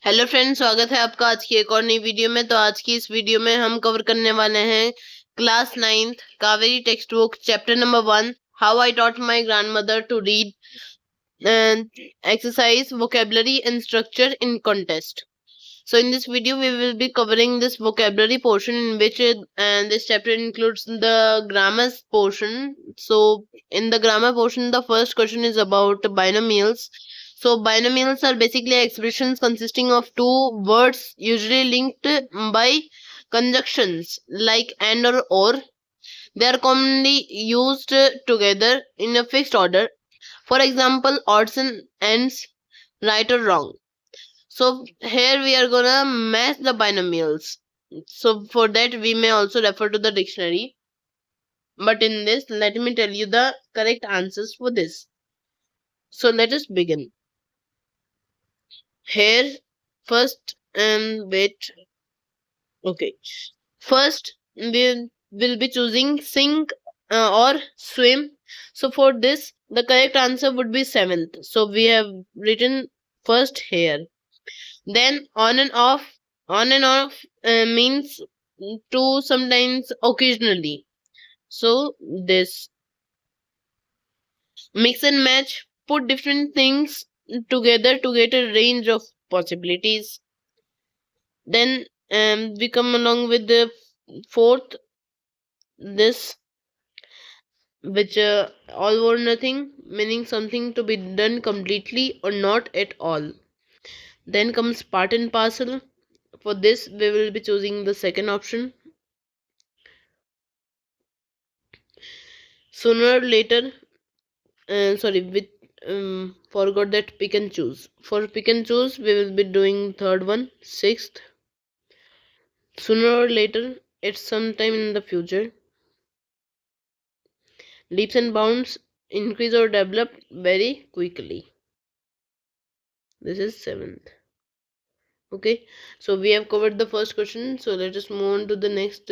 Hello friends, स्वागत है आपका आज की एक और नई वीडियो में। तो आज की इस वीडियो में हम कवर करने वाले हैं class 9th Kaveri text book chapter number 1 how I taught my grandmother to read exercise vocabulary and structure in contest. So in this video we will be covering this vocabulary portion in which this chapter includes the grammar portion. So in the grammar portion the first question is about binomials. So binomials are basically expressions consisting of two words usually linked by conjunctions like and or. They are commonly used together in a fixed order. For example, odds and ends, right or wrong. So here we are gonna match the binomials. So for that we may also refer to the dictionary. But in this, let me tell you the correct answers for this. So let us begin. Here, first, wait. Okay. First, we will be choosing sink or swim. So for this, the correct answer would be seventh. So we have written first here. Then on and off means to sometimes occasionally. So this mix and match, put different things together to get a range of possibilities. Then we come along with the fourth, this, which all or nothing, meaning something to be done completely or not at all. Then comes part and parcel. For this, we will be choosing the second option. Sooner or later, sorry, with forgot that pick and choose. For pick and choose, we will be doing third one, sixth. Sooner or later, it's sometime in the future. Leaps and bounds increase or develop very quickly. This is seventh. Okay, so we have covered the first question. So let us move on to the next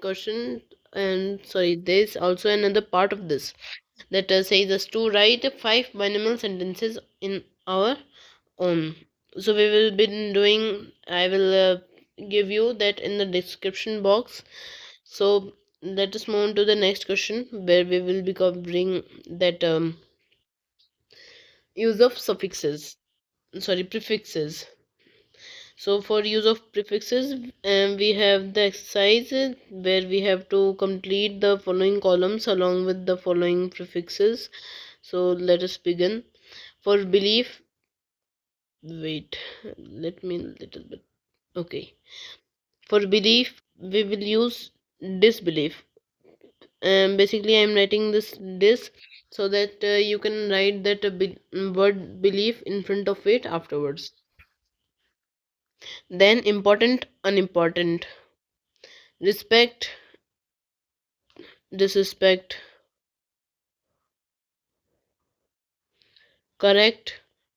question. And sorry, there's also another part of this that says us to write 5 binomial sentences in our own. So we will be doing, I will give you that in the description box. So let us move on to the next question where we will be covering that use of suffixes, sorry, prefixes. So for use of prefixes, we have the exercise where we have to complete the following columns along with the following prefixes. So let us begin. For belief, wait, let me little bit. Okay. For belief, we will use disbelief. Basically, I'm writing this so that you can write that word belief in front of it afterwards. Then important, unimportant, respect, disrespect, correct.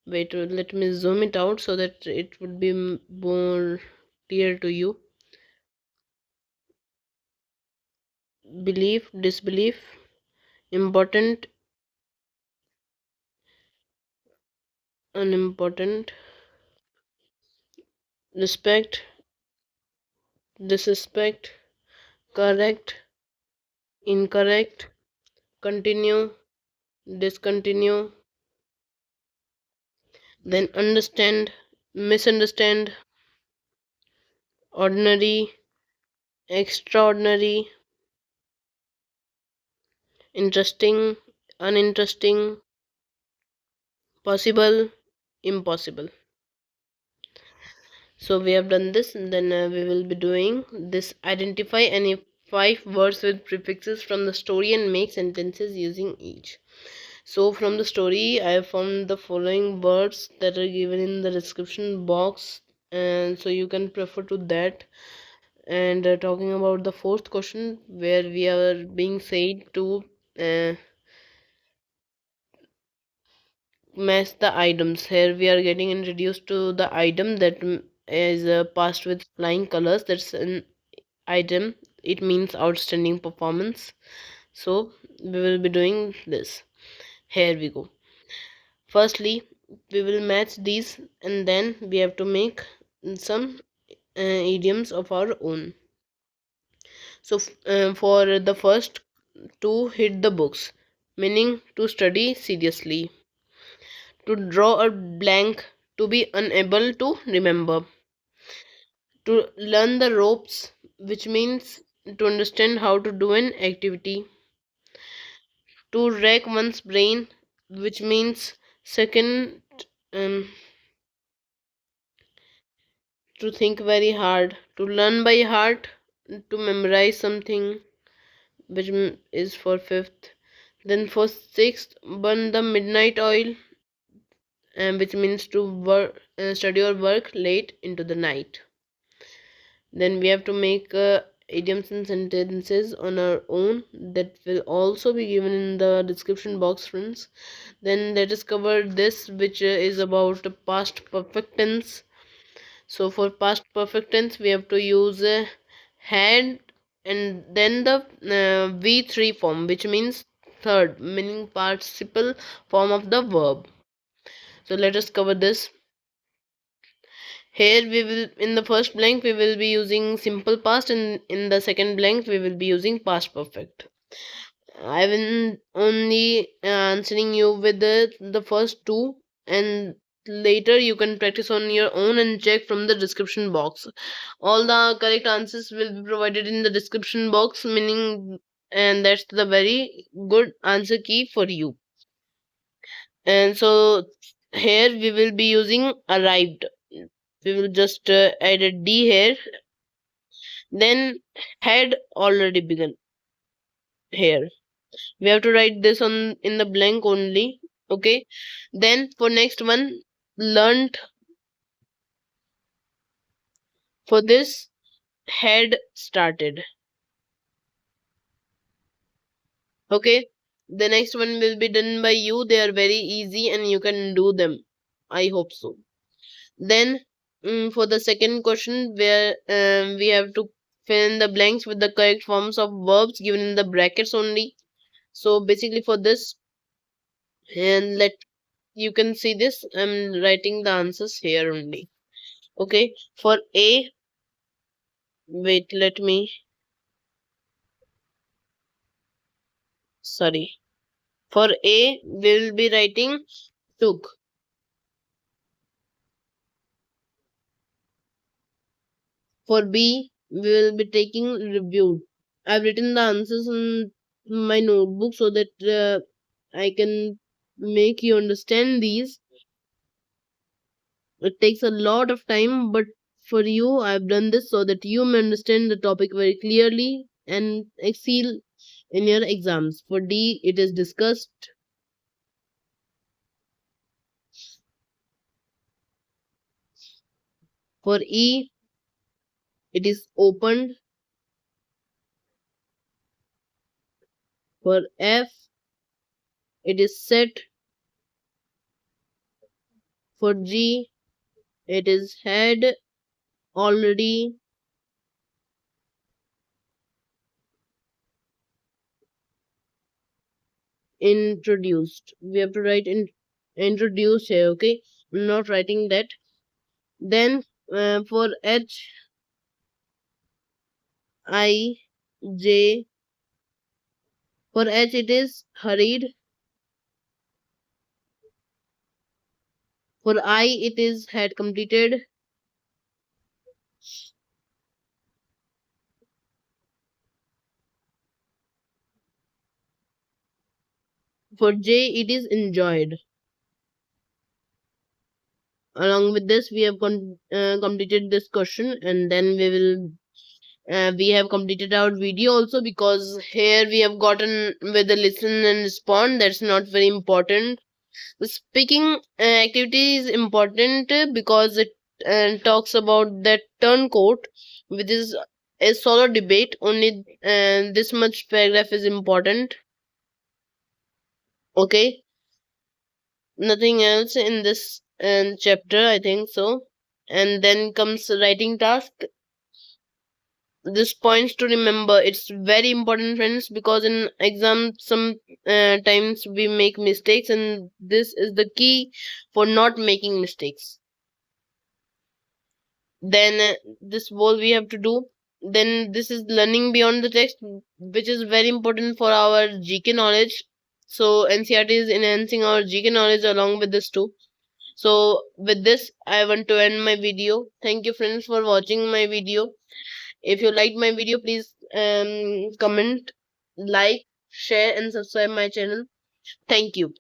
Wait, let me zoom it out so that it would be more clear to you. Belief, disbelief, important, unimportant, respect, disrespect, correct, incorrect, continue, discontinue, then understand, misunderstand, ordinary, extraordinary, interesting, uninteresting, possible, impossible. So we have done this, and then we will be doing this. Identify any 5 words with prefixes from the story and make sentences using each. So from the story, I have found the following words that are given in the description box, and so you can prefer to that. And talking about the fourth question, where we are being said to match the items. Here we are getting introduced to the item that is passed with flying colors. That's an item. It means outstanding performance. So we will be doing this. Here we go. Firstly, we will match these, and then we have to make some idioms of our own. So for the first, to hit the books, meaning to study seriously, to draw a blank, to be unable to remember, to learn the ropes, which means to understand how to do an activity, to rack one's brain, which means second, um, to think very hard, to learn by heart, to memorize something, which is for fifth. Then for sixth, burn the midnight oil, which means to work, study or work late into the night. Then we have to make idioms and sentences on our own, that will also be given in the description box, friends. Then let us cover this, which is about past perfect tense. So for past perfect tense, we have to use had, and then the v3 form, which means third, meaning participle form of the verb. So let us cover this. Here we will, in the first blank we will be using simple past, and in the second blank we will be using past perfect. I will only answering you with the first two, and later you can practice on your own and check from the description box. All the correct answers will be provided in the description box, meaning, and that's the very good answer key for you. And so here we will be using arrived. We will just add a D here. Then had already begun here. We have to write this on in the blank only. Okay. Then for next one, learned. For this, had started. Okay. The next one will be done by you. They are very easy and you can do them. I hope so. Then for the second question, where we have to fill in the blanks with the correct forms of verbs given in the brackets only. So basically for this, and let you can see this, I'm writing the answers here only. Okay, for A, wait, let me, sorry. For A, we'll be writing took. For B, we will be taking reviewed. I've written the answers in my notebook so that I can make you understand these. It takes a lot of time, but for you, I've done this so that you may understand the topic very clearly and excel in your exams. For D, it is discussed. For E, it is opened. For F, it is set. For G, it is had already. Introduced. We have to write in introduced here, okay? I'm not writing that. Then for H, I, J. For H, it is hurried. For I, it is had completed. For J, it is enjoyed. Along with this, we have completed this question, and then we have completed our video also, because here we have gotten with the listen and respond. That's not very important. The speaking activity is important because it talks about that turncoat, which is a solo debate. Only this much paragraph is important. Okay, nothing else in this chapter, I think so. And then comes writing task. this points to remember. It's very important, friends, because in exam some times we make mistakes, and this is the key for not making mistakes. Then this what we have to do. Then this is learning beyond the text, which is very important for our GK knowledge. So NCRT is enhancing our GK knowledge along with this too. So with this, I want to end my video. Thank you, friends, for watching my video. If you liked my video, please comment, like, share, and subscribe my channel. Thank you.